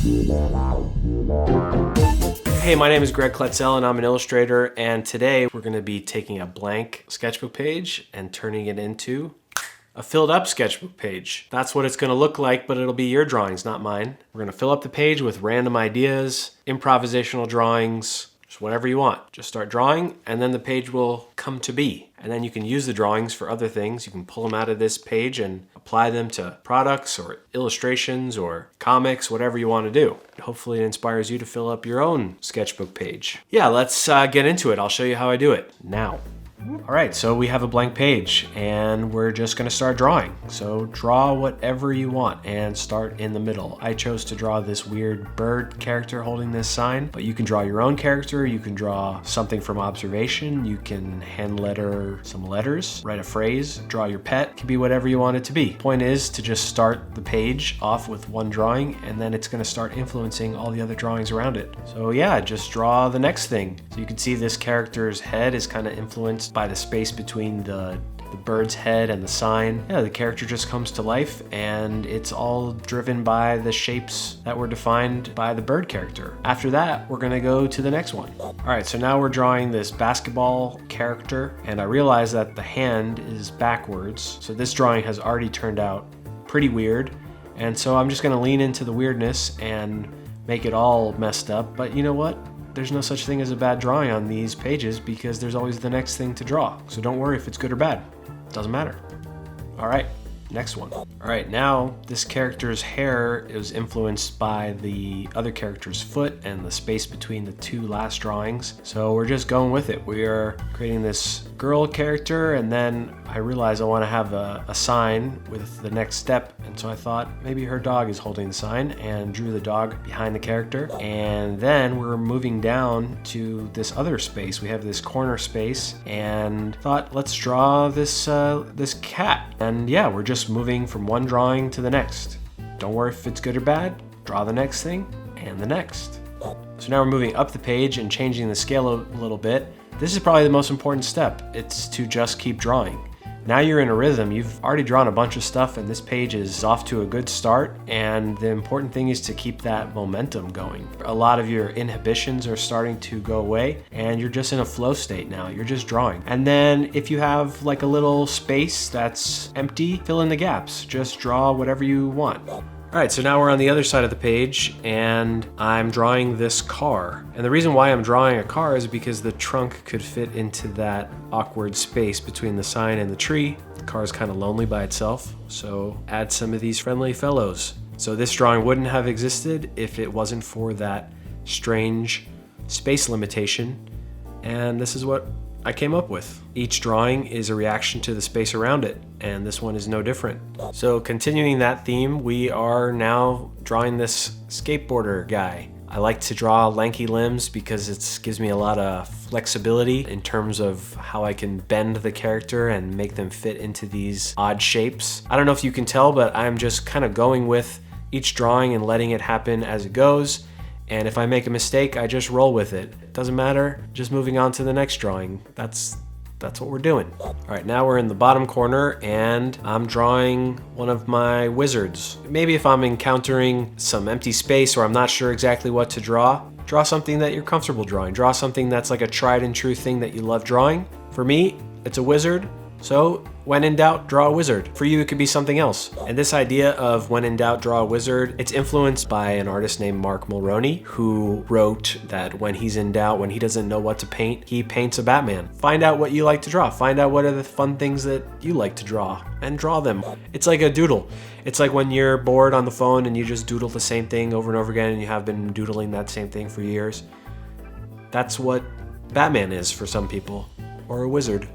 Hey, my name is Kletsel and I'm an illustrator, and today we're going to be taking a blank sketchbook page and turning it into a filled up sketchbook page. That's what it's going to look like, but it'll be your drawings, not mine. We're going to fill up the page with random ideas, improvisational drawings, just whatever you want. Just start drawing and then the page will come to be. And then you can use the drawings for other things. You can pull them out of this page and apply them to products or illustrations or comics, whatever you want to do. Hopefully it inspires you to fill up your own sketchbook page. Yeah, let's get into it. I'll show you how I do it now. All right, so we have a blank page and we're just gonna start drawing. So draw whatever you want and start in the middle. I chose to draw this weird bird character holding this sign, but you can draw your own character, you can draw something from observation, you can hand letter some letters, write a phrase, draw your pet, it can be whatever you want it to be. Point is to just start the page off with one drawing and then it's gonna start influencing all the other drawings around it. So yeah, just draw the next thing. So you can see this character's head is kind of influenced by the space between the bird's head and the sign. Yeah, the character just comes to life and it's all driven by the shapes that were defined by the bird character. After that, we're gonna go to the next one. All right, so now we're drawing this basketball character and I realize that the hand is backwards. So this drawing has already turned out pretty weird. And so I'm just gonna lean into the weirdness and make it all messed up. But you know what? There's no such thing as a bad drawing on these pages because there's always the next thing to draw. So don't worry if it's good or bad. It doesn't matter. All right, next one. All right, now this character's hair is influenced by the other character's foot and the space between the two last drawings. So we're just going with it. We are creating this girl character and then I realized I want to have a sign with the next step. And so I thought maybe her dog is holding the sign and drew the dog behind the character. And then we're moving down to this other space. We have this corner space and thought, let's draw this cat. And yeah, we're just moving from one drawing to the next. Don't worry if it's good or bad. Draw the next thing and the next. So now we're moving up the page and changing the scale a little bit. This is probably the most important step. It's to just keep drawing. Now you're in a rhythm, you've already drawn a bunch of stuff and this page is off to a good start, and the important thing is to keep that momentum going. A lot of your inhibitions are starting to go away and you're just in a flow state now, you're just drawing. And then if you have like a little space that's empty, fill in the gaps, just draw whatever you want. All right, so now we're on the other side of the page and I'm drawing this car. And the reason why I'm drawing a car is because the trunk could fit into that awkward space between the sign and the tree. The car is kind of lonely by itself, so add some of these friendly fellows. So this drawing wouldn't have existed if it wasn't for that strange space limitation. And this is what I came up with. Each drawing is a reaction to the space around it, and this one is no different. So continuing that theme, we are now drawing this skateboarder guy. I like to draw lanky limbs because it gives me a lot of flexibility in terms of how I can bend the character and make them fit into these odd shapes. I don't know if you can tell, but I'm just kind of going with each drawing and letting it happen as it goes. And if I make a mistake, I just roll with it. It doesn't matter, just moving on to the next drawing. That's what we're doing. All right, now we're in the bottom corner and I'm drawing one of my wizards. Maybe if I'm encountering some empty space or I'm not sure exactly what to draw something that you're comfortable drawing. Draw something that's like a tried and true thing that you love drawing. For me, it's a wizard. So when in doubt, draw a wizard. For you, it could be something else. And this idea of when in doubt, draw a wizard, it's influenced by an artist named Mark Mulroney, who wrote that when he's in doubt, when he doesn't know what to paint, he paints a Batman. Find out what you like to draw. Find out what are the fun things that you like to draw and draw them. It's like a doodle. It's like when you're bored on the phone and you just doodle the same thing over and over again and you have been doodling that same thing for years. That's what Batman is for some people, or a wizard.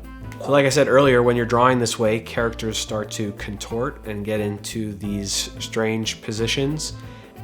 So like I said earlier, when you're drawing this way, characters start to contort and get into these strange positions.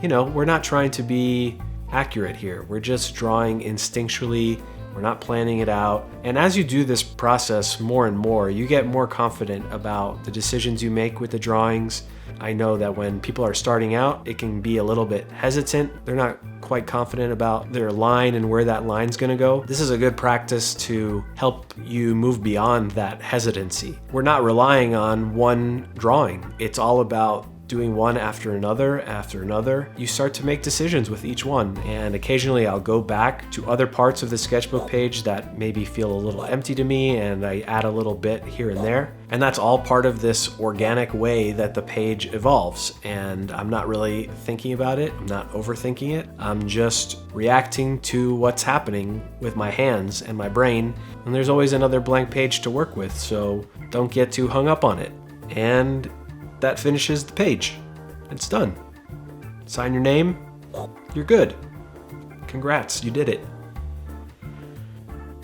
You know, we're not trying to be accurate here. We're just drawing instinctually. We're not planning it out. And as you do this process more and more, you get more confident about the decisions you make with the drawings. I know that when people are starting out, it can be a little bit hesitant. They're not quite confident about their line and where that line's gonna go. This is a good practice to help you move beyond that hesitancy. We're not relying on one drawing. It's all about doing one after another, you start to make decisions with each one. And occasionally I'll go back to other parts of the sketchbook page that maybe feel a little empty to me, and I add a little bit here and there. And that's all part of this organic way that the page evolves. And I'm not really thinking about it. I'm not overthinking it. I'm just reacting to what's happening with my hands and my brain. And there's always another blank page to work with, so don't get too hung up on it. And that finishes the page. It's done. Sign your name. You're good. Congrats, you did it.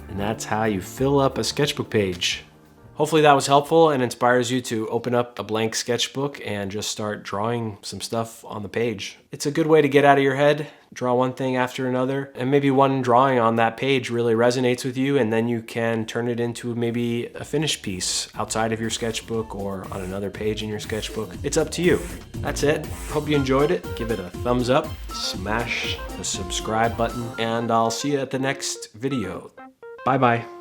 And that's how you fill up a sketchbook page. Hopefully that was helpful and inspires you to open up a blank sketchbook and just start drawing some stuff on the page. It's a good way to get out of your head, draw one thing after another, and maybe one drawing on that page really resonates with you, and then you can turn it into maybe a finished piece outside of your sketchbook or on another page in your sketchbook. It's up to you. That's it. Hope you enjoyed it. Give it a thumbs up, smash the subscribe button, and I'll see you at the next video. Bye-bye.